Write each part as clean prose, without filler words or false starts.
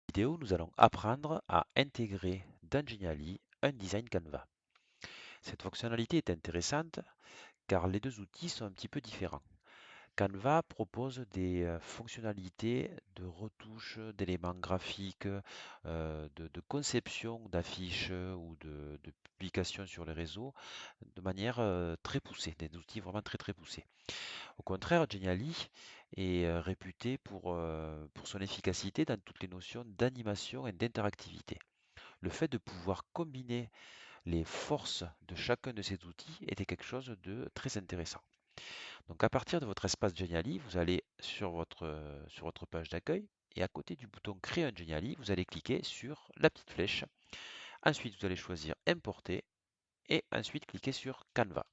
Vidéo, nous allons apprendre à intégrer dans Geniali un design Canva. Cette fonctionnalité est intéressante car les deux outils sont un petit peu différents. Canva propose des fonctionnalités de retouche d'éléments graphiques, de conception d'affiches ou de publication sur les réseaux de manière très poussée, des outils vraiment très poussés. Au contraire, Geniali est réputé pour son efficacité dans toutes les notions d'animation et d'interactivité. Le fait de pouvoir combiner les forces de chacun de ces outils était quelque chose de très intéressant. Donc à partir de votre espace Geniali, vous allez sur votre page d'accueil et à côté du bouton Créer un Geniali, vous allez cliquer sur la petite flèche. Ensuite, vous allez choisir Importer et ensuite cliquer sur Canva.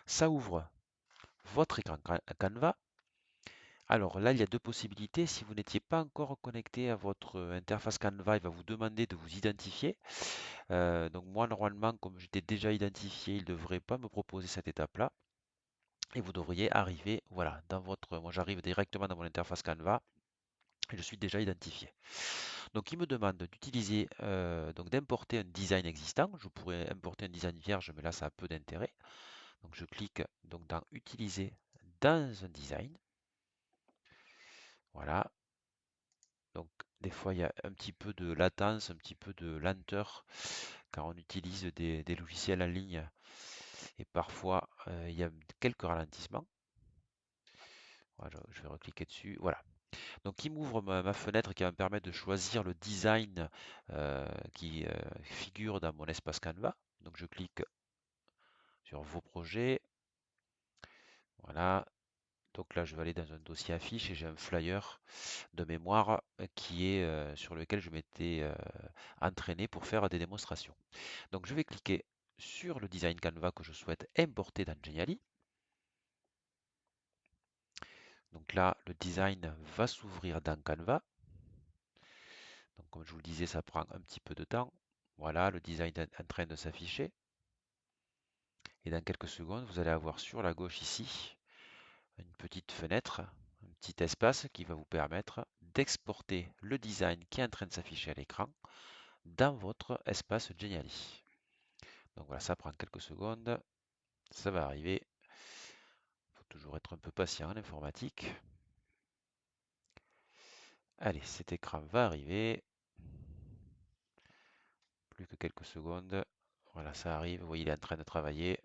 Ça ouvre votre écran Canva. Alors là, il y a deux possibilités. Si vous n'étiez pas encore connecté à votre interface Canva, il va vous demander de vous identifier. Donc moi, normalement, comme j'étais déjà identifié, il ne devrait pas me proposer cette étape-là. Et vous devriez arriver, voilà, dans votre... Moi, j'arrive directement dans mon interface Canva et je suis déjà identifié. Donc il me demande d'utiliser, donc d'importer un design existant. Je pourrais importer un design vierge, mais là, ça a peu d'intérêt. Donc je clique donc dans Utiliser dans un design. Voilà. Donc, des fois, il y a un petit peu de latence, un petit peu de lenteur quand on utilise des logiciels en ligne et parfois il y a quelques ralentissements. Voilà, je vais recliquer dessus. Voilà. Donc, il m'ouvre ma fenêtre qui va me permettre de choisir le design qui figure dans mon espace Canva. Donc, je clique sur Vos projets. Voilà. Donc là, je vais aller dans un dossier affiche et j'ai un flyer de mémoire qui est sur lequel je m'étais entraîné pour faire des démonstrations. Donc je vais cliquer sur le design Canva que je souhaite importer dans Geniali. Donc là, le design va s'ouvrir dans Canva. Donc comme je vous le disais, ça prend un petit peu de temps. Voilà, le design est en train de s'afficher. Et dans quelques secondes, vous allez avoir sur la gauche ici une petite fenêtre, un petit espace qui va vous permettre d'exporter le design qui est en train de s'afficher à l'écran dans votre espace Geniali. Donc voilà, ça prend quelques secondes, ça va arriver. Il faut toujours être un peu patient en informatique. Allez, cet écran va arriver. Plus que quelques secondes. Voilà, ça arrive. Vous voyez, il est en train de travailler.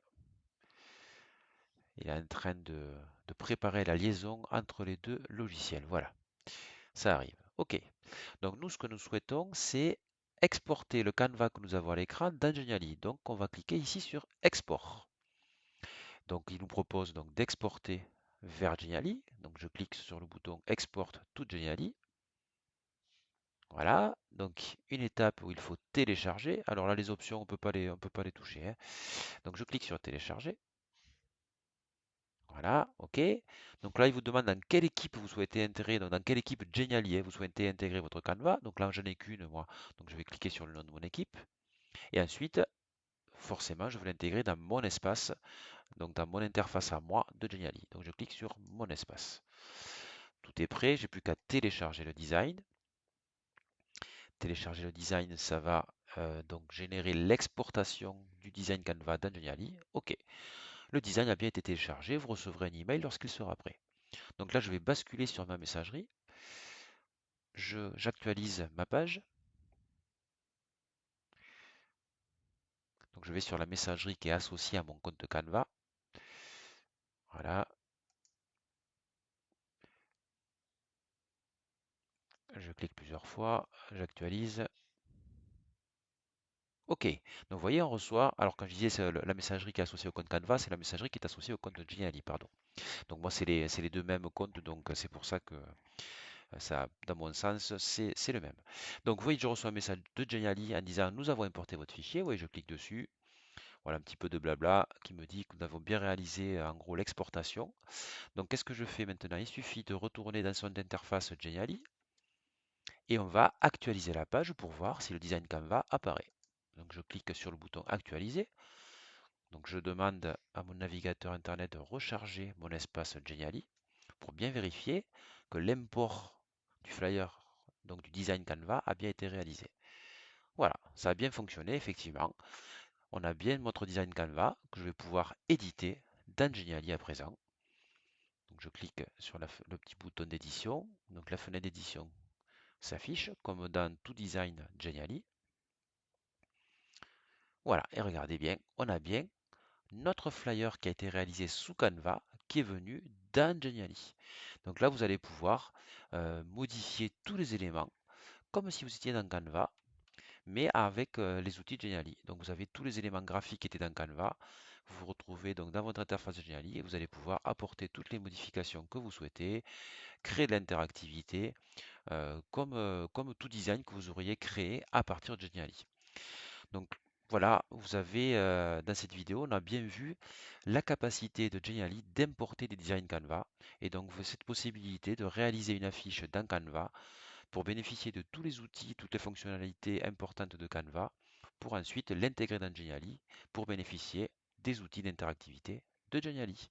Il est en train de préparer la liaison entre les deux logiciels. Voilà, ça arrive. OK. Donc nous, ce que nous souhaitons, c'est exporter le Canva que nous avons à l'écran dans Geniali. Donc on va cliquer ici sur Export. Donc il nous propose donc d'exporter vers Geniali. Donc je clique sur le bouton Export to Geniali. Voilà, donc une étape où il faut télécharger. Alors là, les options, on peut pas les toucher, hein. Donc je clique sur télécharger. Voilà, OK. Donc là, il vous demande dans quelle équipe vous souhaitez intégrer, donc dans quelle équipe Geniali vous souhaitez intégrer votre Canva. Donc là, j'en ai qu'une, moi. Donc je vais cliquer sur le nom de mon équipe. Et ensuite, forcément, je veux l'intégrer dans mon espace, donc dans mon interface à moi de Geniali. Donc je clique sur mon espace. Tout est prêt, j'ai plus qu'à télécharger le design. Télécharger le design, ça va donc générer l'exportation du design Canva dans Geniali. OK. Le design a bien été téléchargé, vous recevrez un email lorsqu'il sera prêt. Donc là, je vais basculer sur ma messagerie. J'actualise ma page. Donc je vais sur la messagerie qui est associée à mon compte Canva. Voilà. Je clique plusieurs fois, j'actualise. OK. Donc vous voyez, on reçoit. Alors quand je disais la messagerie qui est associée au compte Canva, c'est la messagerie qui est associée au compte Geniali, pardon. Donc moi, c'est les deux mêmes comptes, donc c'est pour ça que ça, dans mon sens, c'est le même. Donc, vous voyez, je reçois un message de Geniali en disant nous avons importé votre fichier. Vous voyez, je clique dessus. Voilà un petit peu de blabla qui me dit que nous avons bien réalisé en gros l'exportation. Donc, qu'est-ce que je fais maintenant? Il suffit de retourner dans son interface Geniali et on va actualiser la page pour voir si le design Canva apparaît. Donc, je clique sur le bouton actualiser. Donc, je demande à mon navigateur internet de recharger mon espace Geniali pour bien vérifier que l'import du flyer donc du design Canva, a bien été réalisé. Voilà, ça a bien fonctionné, effectivement. On a bien notre design Canva que je vais pouvoir éditer dans Geniali à présent. Donc je clique sur le petit bouton d'édition. Donc la fenêtre d'édition s'affiche comme dans tout design Geniali. Voilà, et regardez bien, on a bien notre flyer qui a été réalisé sous Canva qui est venu dans Geniali. Donc là, vous allez pouvoir modifier tous les éléments comme si vous étiez dans Canva, mais avec les outils de Geniali. Donc vous avez tous les éléments graphiques qui étaient dans Canva. Vous vous retrouvez donc dans votre interface de Geniali et vous allez pouvoir apporter toutes les modifications que vous souhaitez, créer de l'interactivité, comme tout design que vous auriez créé à partir de Geniali. Donc voilà, vous avez dans cette vidéo, on a bien vu la capacité de Geniali d'importer des designs Canva et donc cette possibilité de réaliser une affiche dans Canva pour bénéficier de tous les outils, toutes les fonctionnalités importantes de Canva pour ensuite l'intégrer dans Geniali pour bénéficier des outils d'interactivité de Geniali.